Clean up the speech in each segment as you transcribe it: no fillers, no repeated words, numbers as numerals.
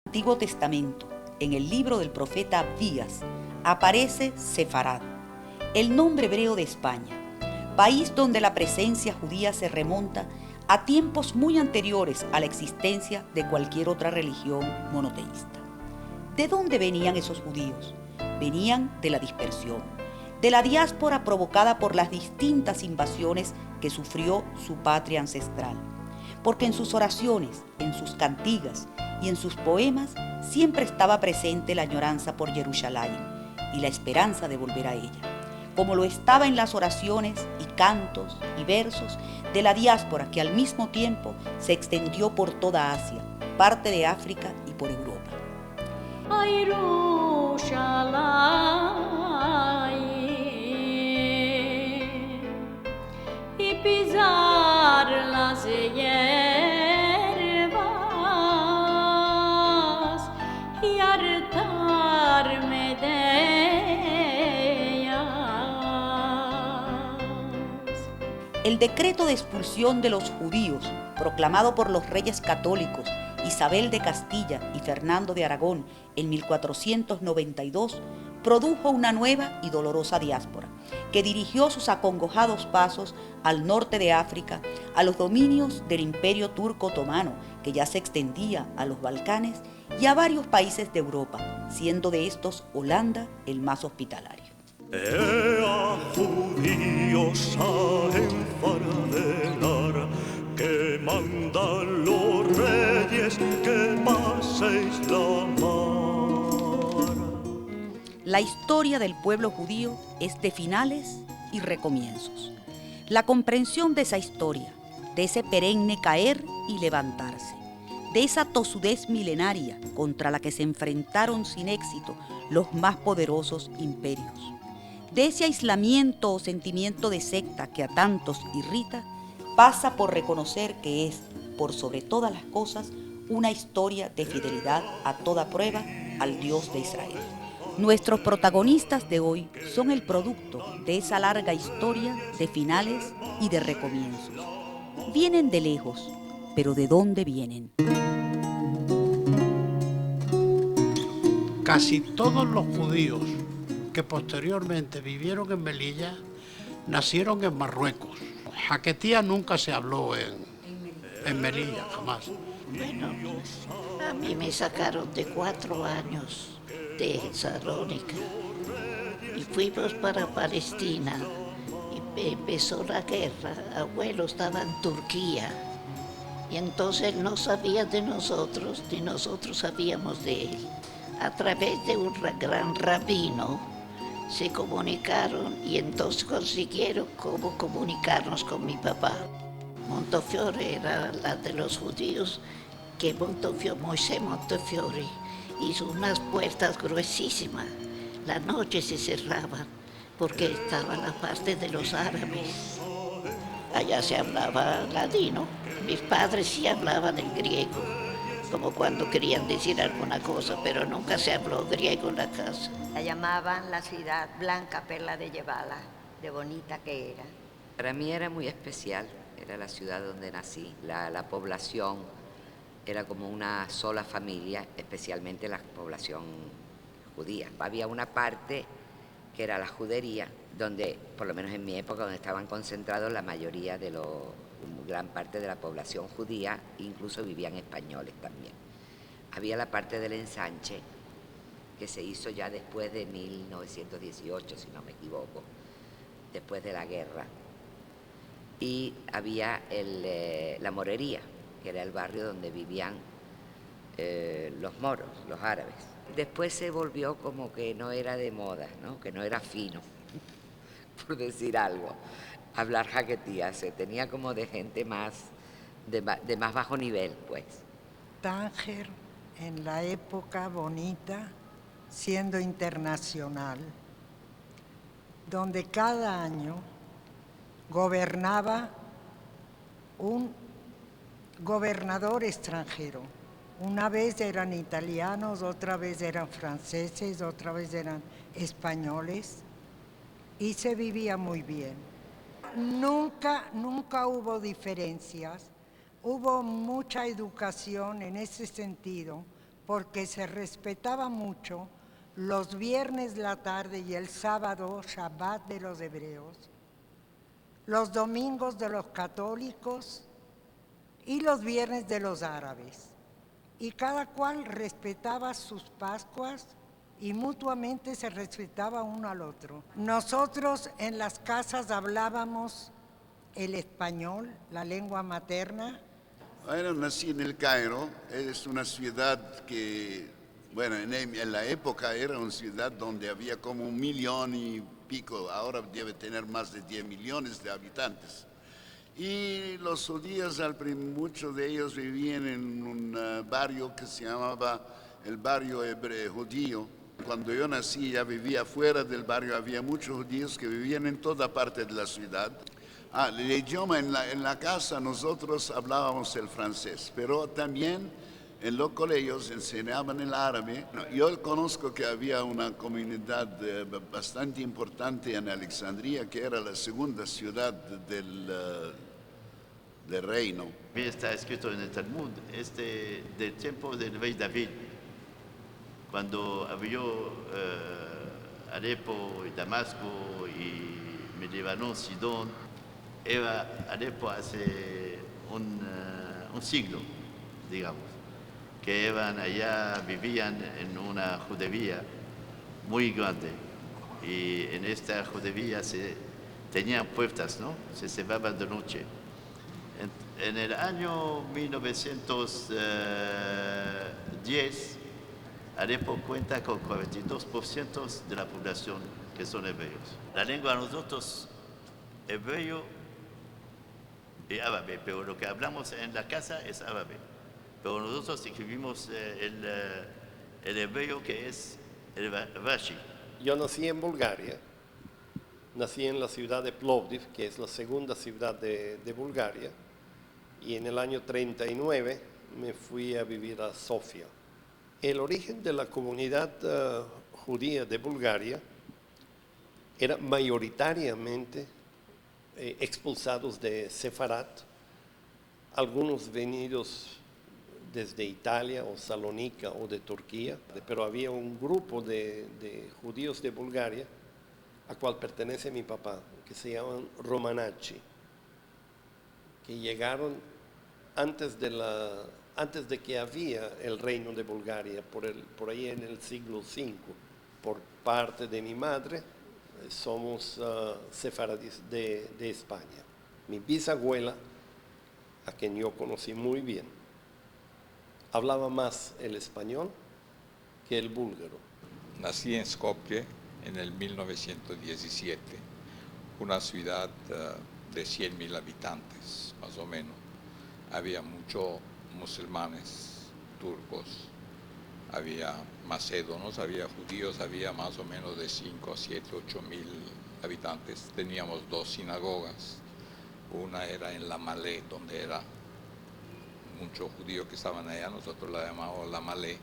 Antiguo Testamento, en el libro del profeta Abdías, aparece Sefarad, el nombre hebreo de España, país donde la presencia judía se remonta a tiempos muy anteriores a la existencia de cualquier otra religión monoteísta. ¿De dónde venían esos judíos? Venían de la dispersión, de la diáspora provocada por las distintas invasiones que sufrió su patria ancestral, porque en sus oraciones, en sus cantigas y en sus poemas siempre estaba presente la añoranza por Jerusalén y la esperanza de volver a ella, como lo estaba en las oraciones y cantos y versos de la diáspora que al mismo tiempo se extendió por toda Asia, parte de África y por Europa. Ay, y pisar las hierbas y hartarme de ellas. El decreto de expulsión de los judíos, proclamado por los reyes católicos Isabel de Castilla y Fernando de Aragón en 1492, produjo una nueva y dolorosa diáspora, que dirigió sus acongojados pasos al norte de África, a los dominios del Imperio Turco Otomano, que ya se extendía a los Balcanes, y a varios países de Europa, siendo de estos Holanda el más hospitalario. Ea judíos a enfaradelar, que mandan los reyes que paséis la mar. La historia del pueblo judío es de finales y recomienzos. La comprensión de esa historia, de ese perenne caer y levantarse, de esa tosudez milenaria contra la que se enfrentaron sin éxito los más poderosos imperios, de ese aislamiento o sentimiento de secta que a tantos irrita, pasa por reconocer que es, por sobre todas las cosas, una historia de fidelidad a toda prueba al Dios de Israel. Nuestros protagonistas de hoy son el producto de esa larga historia de finales y de recomienzos. Vienen de lejos, pero ¿de dónde vienen? Casi todos los judíos que posteriormente vivieron en Melilla nacieron en Marruecos. Jaquetía nunca se habló en Melilla, jamás. Bueno, a mí me sacaron de 4 años de Salónica y fuimos para Palestina y empezó la guerra. Abuelo estaba en Turquía y entonces él no sabía de nosotros ni nosotros sabíamos de él. A través de un gran rabino se comunicaron y entonces consiguieron cómo comunicarnos con mi papá. Montefiore era la de los judíos, que Moisés Montefiore hizo unas puertas gruesísimas. La noche se cerraban porque estaba la parte de los árabes. Allá se hablaba ladino. Mis padres sí hablaban el griego, como cuando querían decir alguna cosa, pero nunca se habló griego en la casa. La llamaban la ciudad blanca perla de Yebala, de bonita que era. Para mí era muy especial, era la ciudad donde nací, la población era como una sola familia, especialmente la población judía. Había una parte que era la judería, donde, por lo menos en mi época, donde estaban concentrados la mayoría de gran parte de la población judía, incluso vivían españoles también. Había la parte del ensanche, que se hizo ya después de 1918, si no me equivoco, después de la guerra. Y había la Morería, que era el barrio donde vivían los moros, los árabes. Después se volvió como que no era de moda, ¿no? Que no era fino, por decir algo, hablar jaquetía. Se tenía como de gente de más bajo nivel, pues. Tánger, en la época bonita, siendo internacional, donde cada año gobernaba un gobernador extranjero. Una vez eran italianos, otra vez eran franceses, otra vez eran españoles, y se vivía muy bien. Nunca hubo diferencias, hubo mucha educación en ese sentido, porque se respetaba mucho los viernes la tarde y el sábado, Shabbat de los hebreos, los domingos de los católicos y los viernes de los árabes. Y cada cual respetaba sus Pascuas y mutuamente se respetaba uno al otro. Nosotros en las casas hablábamos el español, la lengua materna. Bueno, nací en el Cairo, es una ciudad que, bueno, en la época era una ciudad donde había como 1,5 millones, ahora debe tener más de 10 millones de habitantes. Y los judíos, muchos de ellos vivían en un barrio que se llamaba el barrio hebreo judío. Cuando yo nací ya vivía fuera del barrio, había muchos judíos que vivían en toda parte de la ciudad. El idioma en la casa nosotros hablábamos el francés, pero también en los colegios enseñaban el árabe. Yo conozco que había una comunidad bastante importante en Alejandría, que era la segunda ciudad del reino. Está escrito en el Talmud, del tiempo del rey David, cuando había Alepo y Damasco y Líbano, Sidón. Era Alepo hace un siglo, digamos, que vivían en una judería muy grande, y en esta judería tenían puertas, ¿no? Se cerraban de noche. En el año 1910, Alepo cuenta con 42% de la población que son hebreos. La lengua de nosotros, hebreo y árabe, pero lo que hablamos en la casa es árabe. Pero nosotros escribimos el hebreo, que es el Rashi. Yo nací en Bulgaria, nací en la ciudad de Plovdiv, que es la segunda ciudad de Bulgaria, y en el año 39 me fui a vivir a Sofía. El origen de la comunidad judía de Bulgaria era mayoritariamente expulsados de Sefarat, algunos venidos desde Italia o Salónica o de Turquía, pero había un grupo de judíos de Bulgaria a cual pertenece mi papá, que se llaman Romanacci, que llegaron antes de que había el reino de Bulgaria, por ahí en el siglo V. Por parte de mi madre, somos sefaradíes de España. Mi bisabuela, a quien yo conocí muy bien, hablaba más el español que el búlgaro. Nací en Skopje en el 1917, una ciudad de 100.000 habitantes, más o menos. Había muchos musulmanes, turcos, había macédonos, había judíos, había más o menos de 5, 7, 8.000 habitantes. Teníamos 2 sinagogas, una era en La Malé, donde era muchos judíos que estaban allá, nosotros la llamábamos La Malé,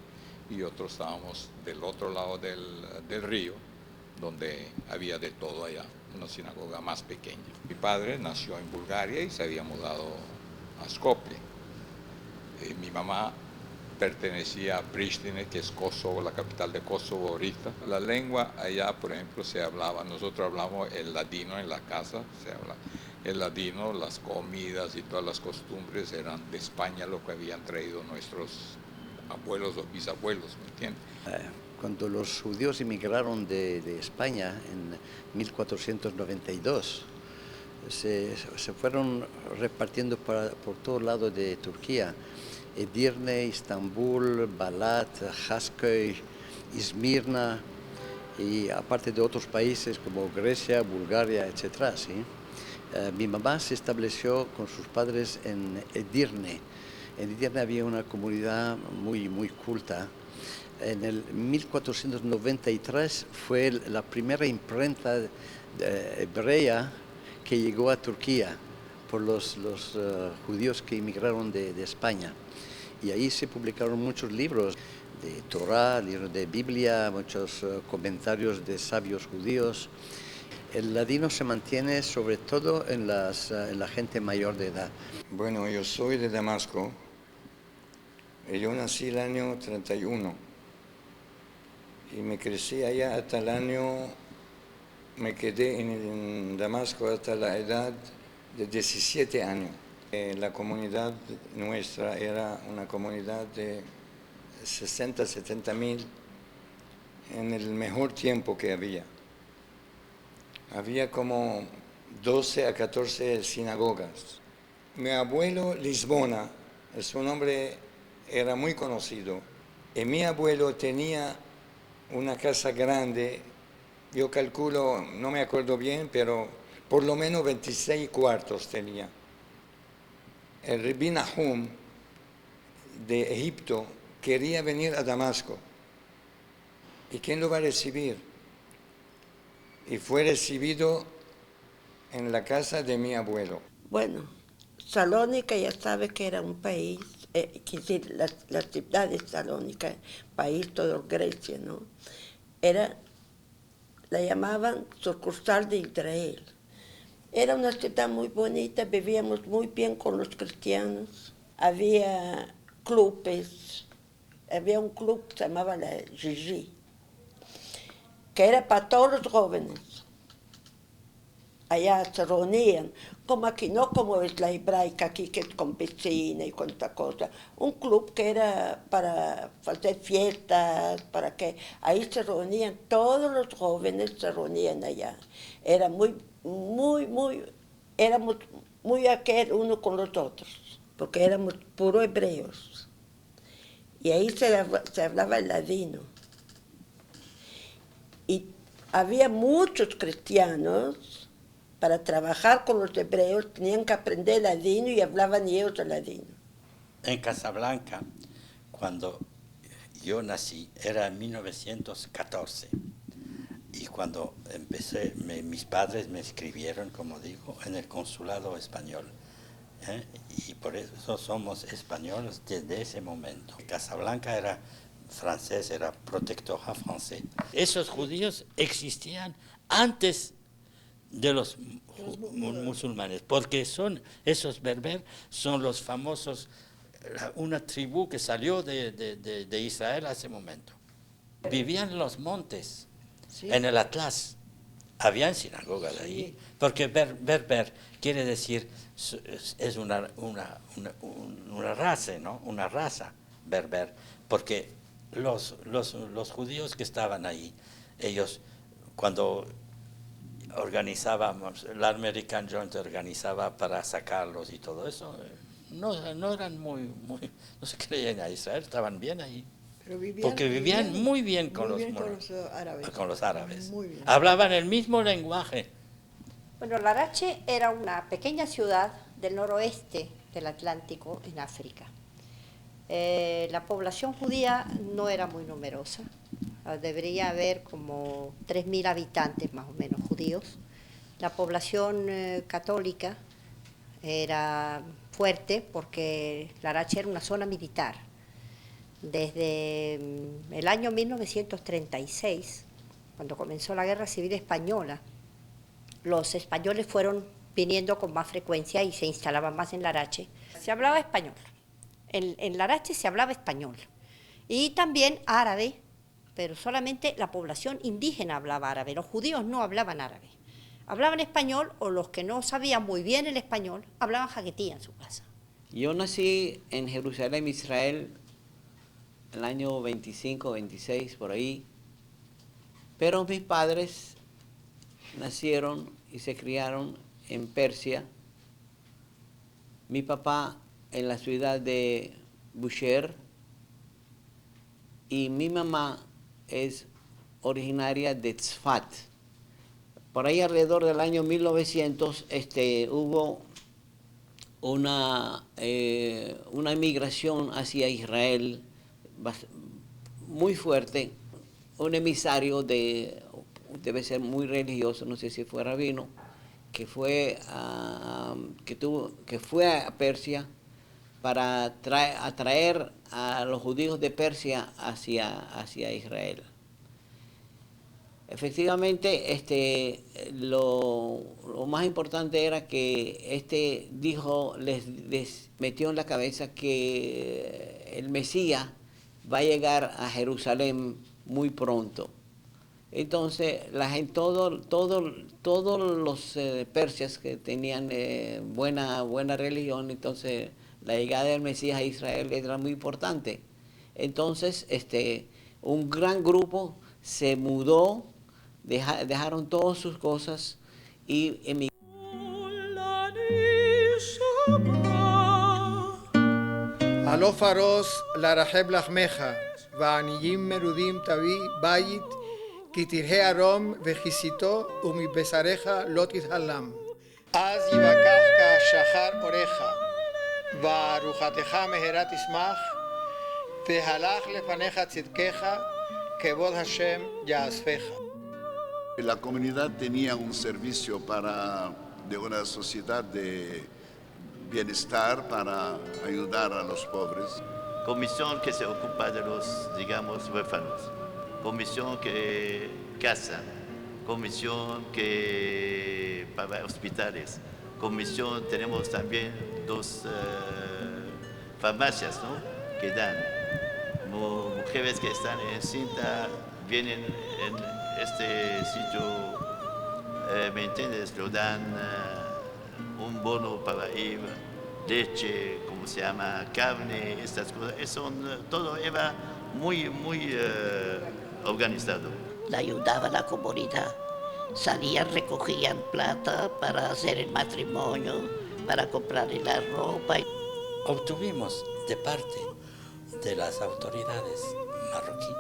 y otros estábamos del otro lado del río, donde había de todo allá, una sinagoga más pequeña. Mi padre nació en Bulgaria y se había mudado a Skopje. Mi mamá pertenecía a Pristina, que es Kosovo, la capital de Kosovo ahorita. La lengua allá, por ejemplo, se hablaba, nosotros hablamos el ladino en la casa, se habla el ladino, las comidas y todas las costumbres eran de España, lo que habían traído nuestros abuelos o bisabuelos, ¿me entiendes? Cuando los judíos emigraron de España en 1492, se fueron repartiendo por todo lado de Turquía. Edirne, Istambul, Balat, Hasköy, Izmirna, y aparte de otros países como Grecia, Bulgaria, etc. ¿sí? Mi mamá se estableció con sus padres en Edirne. En Edirne había una comunidad muy culta. En el 1493 fue la primera imprenta hebrea que llegó a Turquía por los judíos que emigraron de España. Y ahí se publicaron muchos libros de Torah, libros de Biblia, muchos comentarios de sabios judíos. El ladino se mantiene sobre todo en la gente mayor de edad. Bueno, yo soy de Damasco, Yo nací el año 31 y me crecí allá hasta el año, me quedé en Damasco hasta la edad de 17 años. La comunidad nuestra era una comunidad de 60, 70 mil en el mejor tiempo que había. Había como 12 a 14 sinagogas. Mi abuelo Lisbona, su nombre era muy conocido, y mi abuelo tenía una casa grande, yo calculo, no me acuerdo bien, pero por lo menos 26 cuartos tenía. El Rabbi Nahum de Egipto quería venir a Damasco. ¿Y quién lo va a recibir? Y fue recibido en la casa de mi abuelo. Bueno, Salónica ya sabe que era un país, la ciudad de Salónica, país todo Grecia, ¿no? La llamaban sucursal de Israel. Era una ciudad muy bonita, vivíamos muy bien con los cristianos. Había clubes, había un club que se llamaba la Gigi, que era para todos los jóvenes. Allá se reunían, como aquí, no como es la hebraica aquí, que es con piscina y con esta cosa. Un club que era para hacer fiestas, para que ahí se reunían, todos los jóvenes se reunían allá. Era éramos muy aquel uno con los otros, porque éramos puros hebreos. Y ahí se hablaba el ladino. Y había muchos cristianos, para trabajar con los hebreos tenían que aprender ladino y hablaban ellos el ladino. En Casablanca, cuando yo nací, era en 1914. Y cuando empecé, mis padres me escribieron, como digo, en el consulado español. Y por eso somos españoles desde ese momento. Casablanca era francés, era protectorat francés. Esos judíos existían antes de los musulmanes, porque esos berber son los famosos, una tribu que salió de Israel a ese momento. Vivían en los montes. Sí. En el Atlas habían sinagogas ahí, porque berber quiere decir, es una raza, ¿no? Una raza berber, porque los judíos que estaban ahí, ellos cuando organizábamos, el American Joint organizaba para sacarlos y todo eso, no eran no se creían a Israel, estaban bien ahí. Porque vivían muy bien con los árabes. Hablaban el mismo lenguaje. Bueno, Larache era una pequeña ciudad del noroeste del Atlántico, en África. La población judía no era muy numerosa. Debería haber como 3.000 habitantes más o menos judíos. La población católica era fuerte porque Larache era una zona militar. Desde el año 1936, cuando comenzó la Guerra Civil Española, los españoles fueron viniendo con más frecuencia y se instalaban más en Larache. Se hablaba español. En Larache se hablaba español. Y también árabe, pero solamente la población indígena hablaba árabe. Los judíos no hablaban árabe. Hablaban español, o los que no sabían muy bien el español, hablaban jaquetía en su casa. Yo nací en Jerusalén, Israel, el año 25, 26, por ahí. Pero mis padres nacieron y se criaron en Persia. Mi papá en la ciudad de Bushehr y mi mamá es originaria de Tzfat. Por ahí alrededor del año 1900 hubo una migración hacia Israel muy fuerte. Un emisario debe ser muy religioso, no sé si fue rabino, que fue a Persia para atraer a los judíos de Persia hacia Israel. Efectivamente, lo más importante era que dijo, les metió en la cabeza que el Mesías va a llegar a Jerusalén muy pronto. Entonces, la gente, todos los persias que tenían buena religión, entonces la llegada del Mesías a Israel era muy importante. Entonces, un gran grupo se mudó, dejaron todas sus cosas y emigraron. הלא פרוס לרחב לחמך, ועניים מרודים תביא בית, כי תראה ערום וכיסיתו, ומבשריך לא תתהלם. אז יבקח כשחר אורך, וארוחתך מהרה תשמח, והלך לפניך צדקך, כבוד השם יאספך. La comunidad tenía un servicio de una sociedad de bienestar para ayudar a los pobres. Comisión que se ocupa de los, digamos, huérfanos. Comisión que casa. Comisión que para hospitales. Comisión, tenemos también 2 farmacias, ¿no?, que dan. Mujeres que están encinta vienen en este sitio, ¿me entiendes? Lo dan un bono para ir, leche, ¿cómo se llama?, carne, estas cosas. Todo era muy organizado. La ayudaba la comunidad. Salían, recogían plata para hacer el matrimonio, para comprarle la ropa. Obtuvimos de parte de las autoridades marroquíes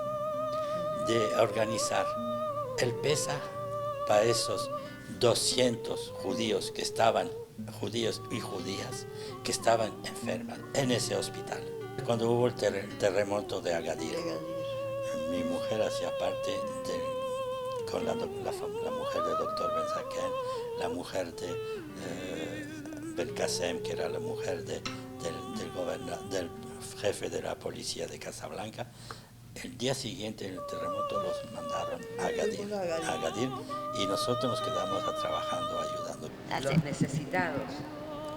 de organizar el Pesaj para esos 200 judíos y judías que estaban enfermas en ese hospital. Cuando hubo el terremoto de Agadir, mi mujer hacía parte con la mujer del doctor Ben Zaken, la mujer de Ben Qasem, que era la mujer del jefe de la policía de Casablanca. El día siguiente del terremoto los mandaron a Agadir y nosotros nos quedamos trabajando, ayudando. Los necesitados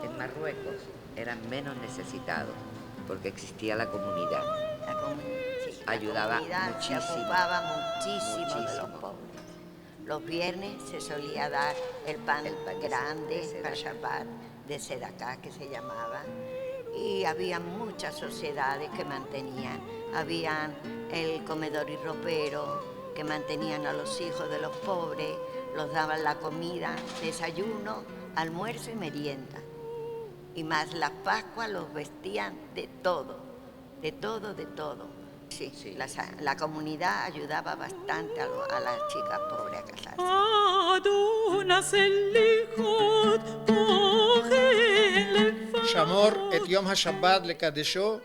en Marruecos eran menos necesitados porque existía la comunidad. Ayudaba muchísimo. Se ocupaba muchísimo de los pobres. Los viernes se solía dar el pan grande, para Shabbat, de Sedacá, que se llamaba. Y había muchas sociedades que mantenían. Habían el comedor y ropero, que mantenían a los hijos de los pobres, los daban la comida, desayuno, almuerzo y merienda. Y más las Pascuas los vestían de todo, de todo, de todo. Sí, la comunidad ayudaba bastante a las chicas pobres a casarse. שמור את יום השבת לקדשו,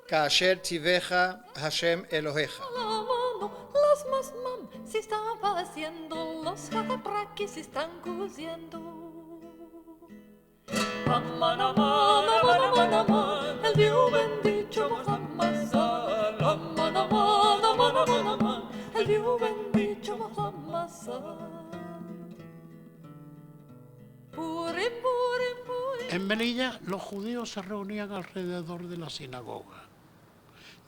כאשר ציווך השם אלוהיך. Las masmam se estaba haciendo, los jatapraquis están cociendo. Aman, aman, aman, aman, aman, el Dios bendito Muhammad. Aman, aman, aman, aman, aman, el Dios bendito Muhammad. En Melilla los judíos se reunían alrededor de la sinagoga.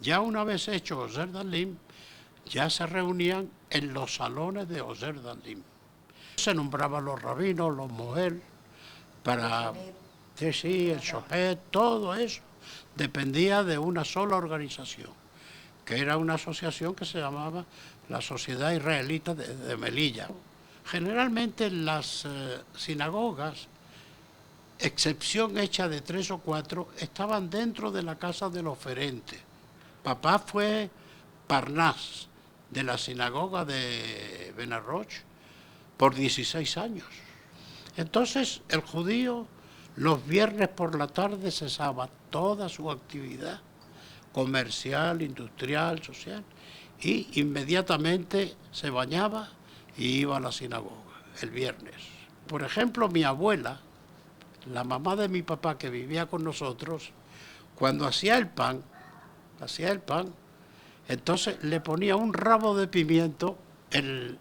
Ya una vez hecho Ozer Dalim, ya se reunían en los salones de Ozer Dalim. Se nombraban los rabinos, los moher, para sí, el shohet, todo eso dependía de una sola organización, que era una asociación que se llamaba la Sociedad Israelita de Melilla. Generalmente las sinagogas, excepción hecha de 3 o 4, estaban dentro de la casa del oferente. Papá fue Parnás de la sinagoga de Benarroch por 16 años. Entonces el judío los viernes por la tarde cesaba toda su actividad comercial, industrial, social, y inmediatamente se bañaba y iba a la sinagoga el viernes. Por ejemplo, mi abuela, la mamá de mi papá que vivía con nosotros, cuando hacía el pan, entonces le ponía un ramo de pimiento en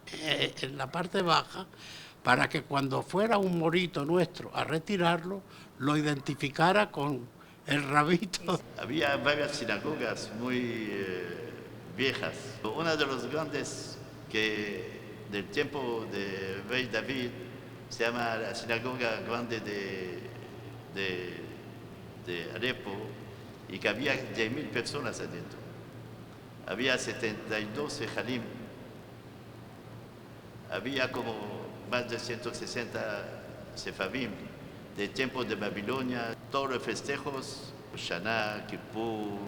la parte baja, para que cuando fuera un morito nuestro a retirarlo, lo identificara con el rabito. Había varias sinagogas muy viejas. Una de los grandes que del tiempo de rey David se llama la sinagoga grande de Alepo, y que había 10.000 personas adentro. Había 72 ejalim. Había como más de 160 sefavim del tiempo de Babilonia. Todos los festejos, Shana, Kippur,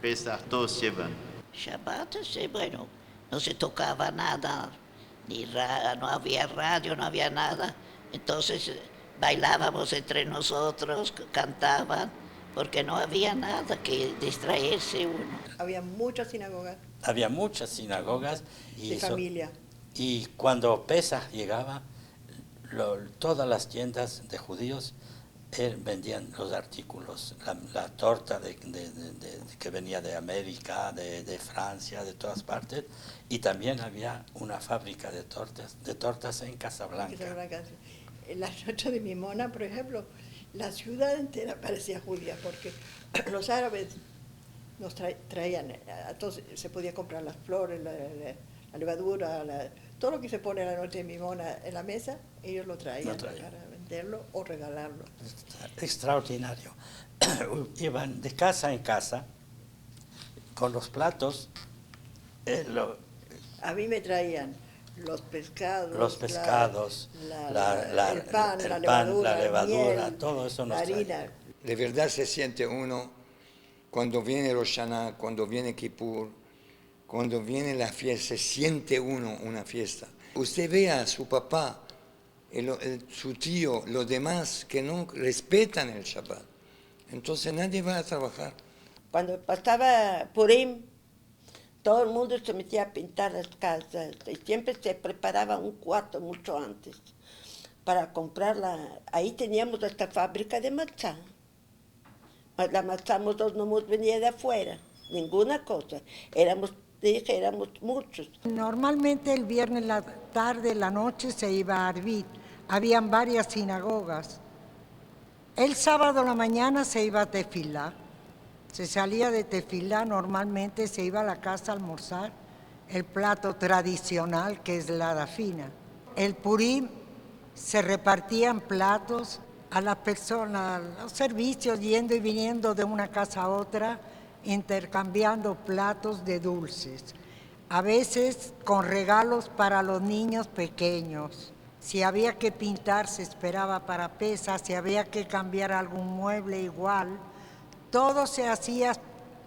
Pesach, todos llevan. Shabbat, sí, bueno, no se tocaba nada, no había radio, no había nada. Entonces bailábamos entre nosotros, cantaban, porque no había nada que distraerse uno. Había muchas sinagogas. Había muchas sinagogas. De familia. Y cuando Pesach llegaba, todas las tiendas de judíos vendían los artículos, la torta que venía de América, de Francia, de todas partes, y también había una fábrica de tortas en Casablanca. En la noche de Mimona, por ejemplo, la ciudad entera parecía judía, porque los árabes nos traían, entonces se podía comprar las flores, la levadura, todo lo que se pone en la noche de Mimona en la mesa, ellos lo traían para venderlo o regalarlo. Extraordinario. Iban de casa en casa con los platos. A mí me traían los pescados, el pan, la levadura, miel, todo eso nos la harina. traía. De verdad se siente uno cuando viene Rosh Hashanah, cuando viene Kippur, cuando viene la fiesta, se siente uno una fiesta. Usted ve a su papá, su tío, los demás que no respetan el Shabbat. Entonces nadie va a trabajar. Cuando pasaba Purim, todo el mundo se metía a pintar las casas y siempre se preparaba un cuarto mucho antes para comprarla. Ahí teníamos esta fábrica de matzá. La matzá nosotros no nos venía de afuera, ninguna cosa. Éramos muchos. Normalmente el viernes la tarde, la noche se iba a Arvit. Habían varias sinagogas. El sábado a la mañana se iba a Tefilá. Se salía de Tefilá, normalmente se iba a la casa a almorzar el plato tradicional que es la dafina. El Purim se repartían platos a las personas, los servicios, yendo y viniendo de una casa a otra, intercambiando platos de dulces, a veces con regalos para los niños pequeños. Si había que pintar, se esperaba para Pesach, si había que cambiar algún mueble igual. Todo se hacía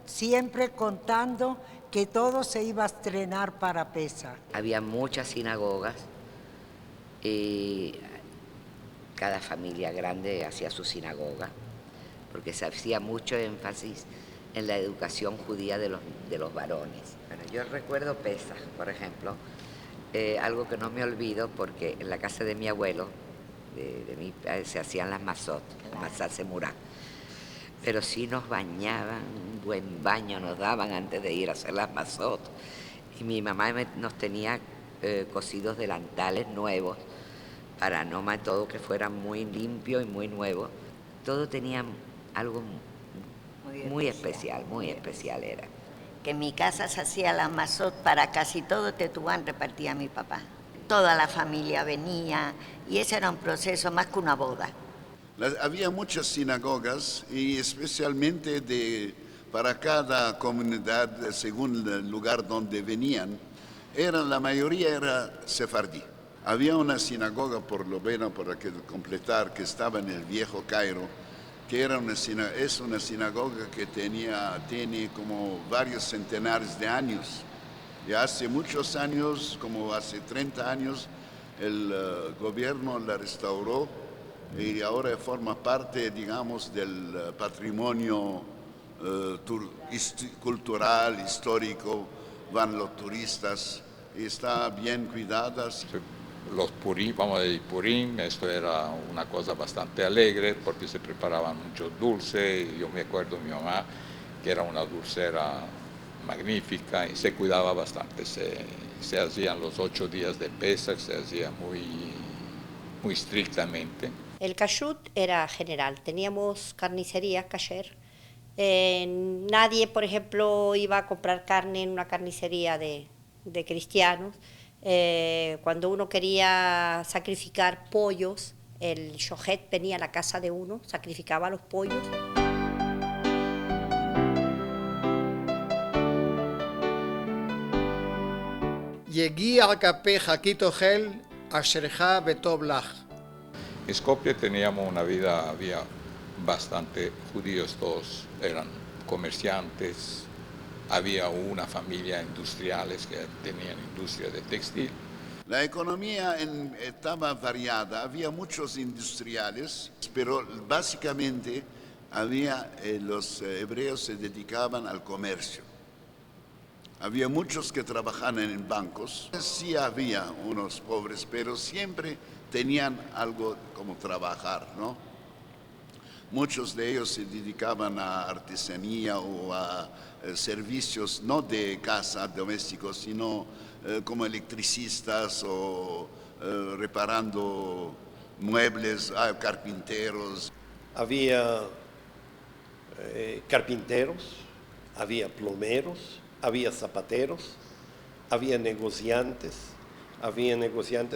siempre contando que todo se iba a estrenar para Pesach. Había muchas sinagogas y cada familia grande hacía su sinagoga, porque se hacía mucho énfasis en la educación judía de los varones. Bueno, yo recuerdo Pesach, por ejemplo, algo que no me olvido, porque en la casa de mi abuelo, se hacían las mazot, mazat semurá. Pero sí nos bañaban, un buen baño nos daban antes de ir a hacer las mazot. Y mi mamá nos tenía cosidos delantales nuevos, para todo que fuera muy limpio y muy nuevo. Todo tenía algo muy especial era. Que en mi casa se hacía la mazot para casi todo Tetuán, repartía mi papá. Toda la familia venía y ese era un proceso más que una boda. Había muchas sinagogas y especialmente para cada comunidad, según el lugar donde venían, la mayoría era sefardí. Había una sinagoga, por lo menos para completar, que estaba en el viejo Cairo, que es una sinagoga que tiene como varios centenares de años. Y hace muchos años, como hace 30 años, el gobierno la restauró y ahora forma parte, digamos, del patrimonio cultural, histórico. Van los turistas y está bien cuidada. Los Purim, vamos a decir Purim, esto era una cosa bastante alegre porque se preparaban muchos dulces. Yo me acuerdo de mi mamá, que era una dulcera magnífica y se cuidaba bastante. Se hacían los 8 días de Pesach, se hacía muy estrictamente. El kashrut era general, teníamos carnicería kasher. Nadie, por ejemplo, iba a comprar carne en una carnicería de cristianos. Cuando uno quería sacrificar pollos, el shohet venía a la casa de uno, sacrificaba los pollos. יגיע כפיך כי תאכל אשרך וטוב לך. En Skopje teníamos una vida, había bastante judíos, todos eran comerciantes, había una familia industriales que tenían industria de textil. La economía estaba variada, había muchos industriales, pero básicamente los hebreos se dedicaban al comercio. Había muchos que trabajaban en bancos, sí había unos pobres, pero siempre tenían algo como trabajar, ¿no? Muchos de ellos se dedicaban a artesanía o a servicios no de casa domésticos, sino como electricistas o reparando muebles, carpinteros. Había carpinteros, había plomeros, había zapateros, había negociantes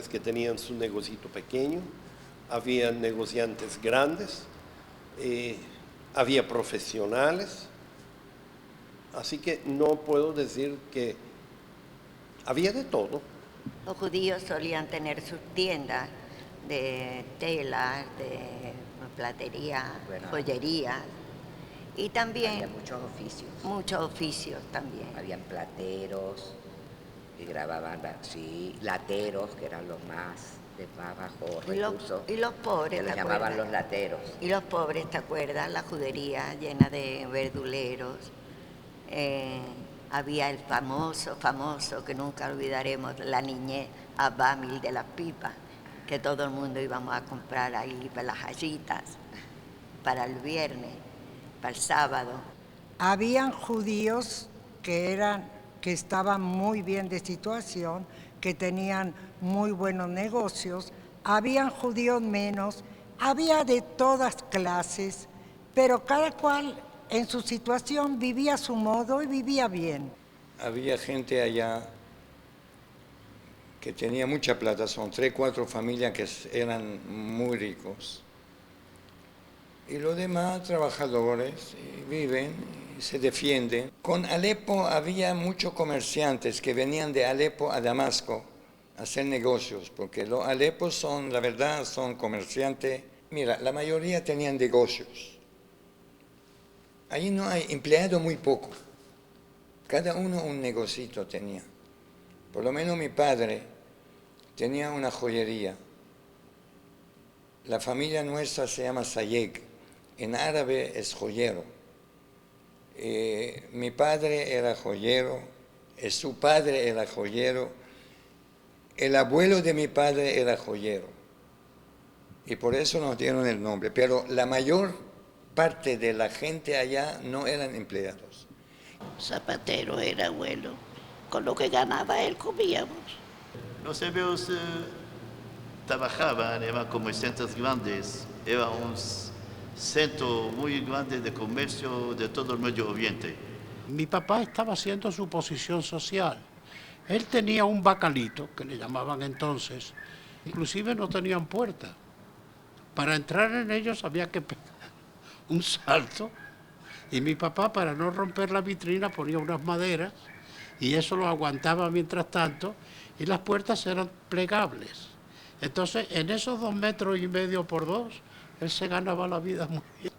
que tenían su negocito pequeño, había negociantes grandes, había profesionales, así que no puedo decir que había de todo. Los judíos solían tener sus tiendas de telas, de platería, joyería. Y también había muchos oficios. Muchos oficios también. Habían plateros que grababan, sí, lateros, que eran los más bajos recursos. Y los pobres, que los llamaban los lateros. Y los pobres, ¿te acuerdas? La judería llena de verduleros. Había el famoso, que nunca olvidaremos, la niñez Abamil de las pipas, que todo el mundo íbamos a comprar ahí para las hayitas, para el viernes, para el sábado. Habían judíos que estaban muy bien de situación, que tenían muy buenos negocios, habían judíos menos, había de todas clases, pero cada cual en su situación vivía a su modo y vivía bien. Había gente allá que tenía mucha plata, son 3 o 4 familias que eran muy ricos. Y los demás trabajadores viven y se defienden. Con Alepo había muchos comerciantes que venían de Alepo a Damasco a hacer negocios, porque los Alepos son, la verdad, son comerciantes. Mira, la mayoría tenían negocios. Allí no hay empleados, muy poco. Cada uno un negocito tenía. Por lo menos mi padre tenía una joyería. La familia nuestra se llama Sayeg. En árabe es joyero. Mi padre era joyero, su padre era joyero, el abuelo de mi padre era joyero. Y por eso nos dieron el nombre. Pero la mayor parte de la gente allá no eran empleados. Zapatero era abuelo. Con lo que ganaba él comíamos. Los hebreos trabajaban, eran comerciantes grandes, era un centro muy grande de comercio de todo el Medio Oriente. Mi papá estaba haciendo su posición social. Él tenía un bacalito, que le llamaban entonces, inclusive no tenían puerta. Para entrar en ellos había que pegar un salto, y mi papá, para no romper la vitrina, ponía unas maderas, y eso lo aguantaba mientras tanto, y las puertas eran plegables. Entonces, en esos 2,5 metros por 2, él se ganaba la vida muy bien.